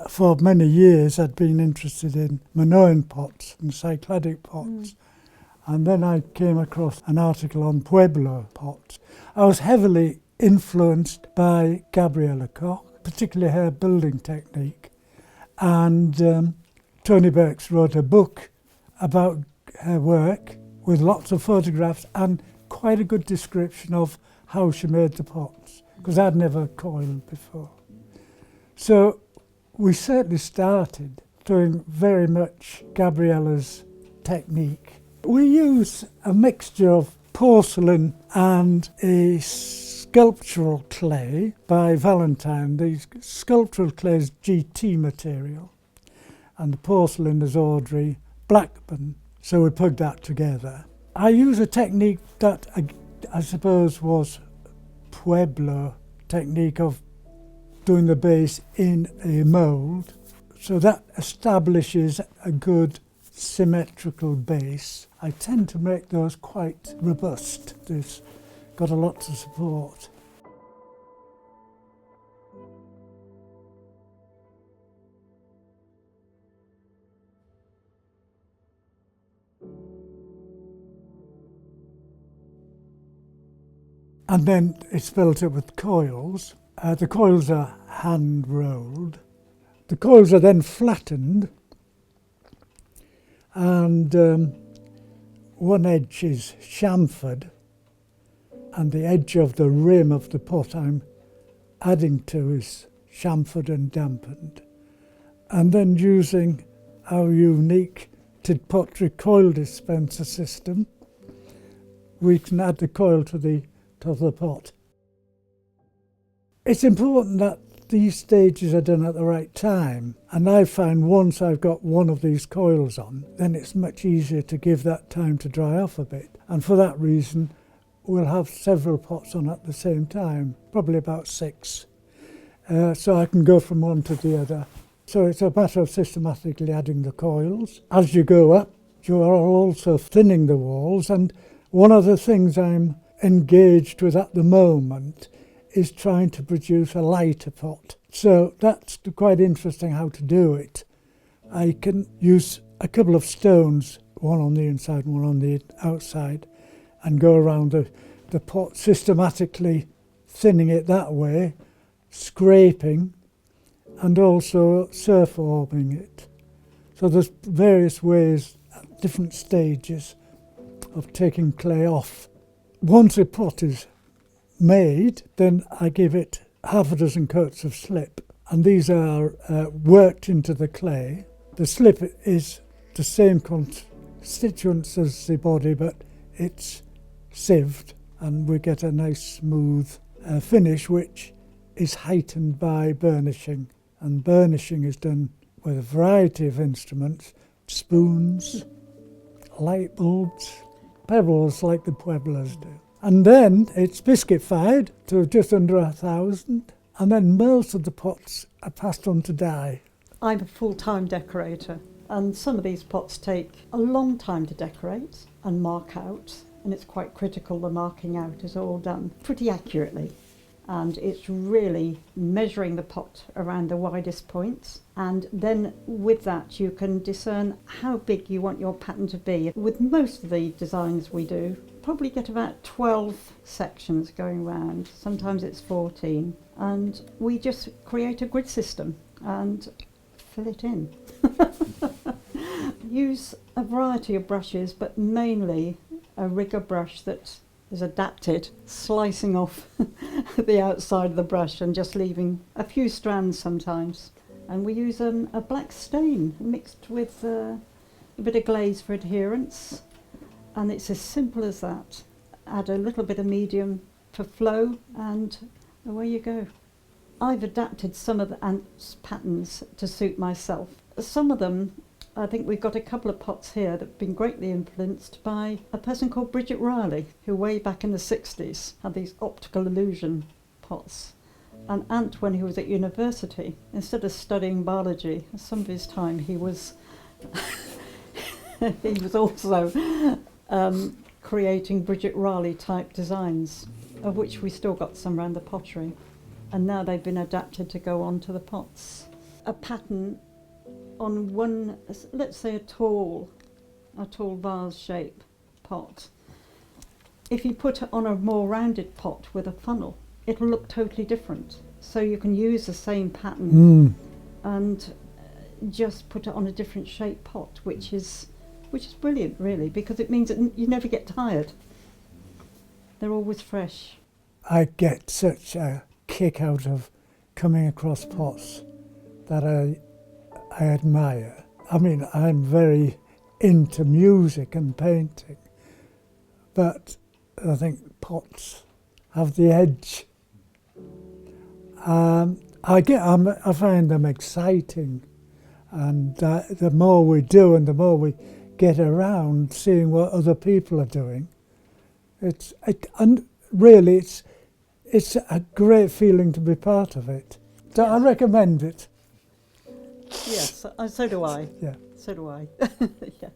for many years I'd been interested in Minoan pots and cycladic pots. And then I came across an article on Pueblo pots. I was heavily influenced by Gabriella Koch, particularly her building technique. And Tony Burks wrote a book about her work with lots of photographs and quite a good description of how she made the pots, because I'd never coiled before. So we certainly started doing very much Gabriella's technique. We use a mixture of porcelain and a sculptural clay by Valentine. The sculptural clay is GT material and the porcelain is Audrey Blackburn. So we put that together. I use a technique that I suppose was Pueblo technique of doing the base in a mould. So that establishes a good symmetrical base. I tend to make those quite robust. They've got a lot to support. And then it's built up with coils. The coils are hand rolled. The coils are then flattened, and one edge is chamfered, and the edge of the rim of the pot I'm adding to is chamfered and dampened. And then using our unique Tid Pottery coil dispenser system, we can add the coil to the pot. It's important that these stages are done at the right time, and I find once I've got one of these coils on, then it's much easier to give that time to dry off a bit. And for that reason, we'll have several pots on at the same time, probably about 6. So I can go from one to the other. So it's a matter of systematically adding the coils. As you go up, you are also thinning the walls, and one of the things I'm engaged with at the moment is trying to produce a lighter pot. So that's quite interesting how to do it. I can use a couple of stones, one on the inside and one on the outside, and go around the pot systematically thinning it that way, scraping and also surf orbing it. So there's various ways at different stages of taking clay off. Once a pot is made, then I give it half a dozen coats of slip, and these are worked into the clay. The slip is the same constituents as the body, but it's sieved, and we get a nice smooth finish, which is heightened by burnishing. And burnishing is done with a variety of instruments: spoons, light bulbs, pebbles like the Pueblos do. And then it's biscuit fired to just under 1,000, and then most of the pots are passed on to dye. I'm a full-time decorator, and some of these pots take a long time to decorate and mark out, and it's quite critical the marking out is all done pretty accurately. And it's really measuring the pot around the widest points, and then with that you can discern how big you want your pattern to be. With most of the designs we do, probably get about 12 sections going round, sometimes it's 14, and we just create a grid system and fill it in. Use a variety of brushes, but mainly a rigger brush that is adapted, slicing off the outside of the brush and just leaving a few strands sometimes. And we use a black stain mixed with a bit of glaze for adherence, and it's as simple as that. Add a little bit of medium for flow and away you go. I've adapted some of the ants patterns to suit myself. Some of them, I think we've got a couple of pots here that have been greatly influenced by a person called Bridget Riley, who way back in the 60s had these optical illusion pots. And Ant, when he was at university, instead of studying biology, some of his time he was he was also creating Bridget Riley type designs, of which we still got some around the pottery. And now they've been adapted to go onto the pots. a pattern on one, let's say a tall vase shape pot. If you put it on a more rounded pot with a funnel, it'll look totally different. So you can use the same pattern and just put it on a different shaped pot, which is brilliant, really, because it means that you never get tired. They're always fresh. I get such a kick out of coming across pots that I admire. I mean, I'm very into music and painting, but I think pots have the edge. I find them exciting, and the more we do and the more we get around seeing what other people are doing, it's a great feeling to be part of it. So I recommend it. Yes, so do I. Yeah. So do I. Yeah.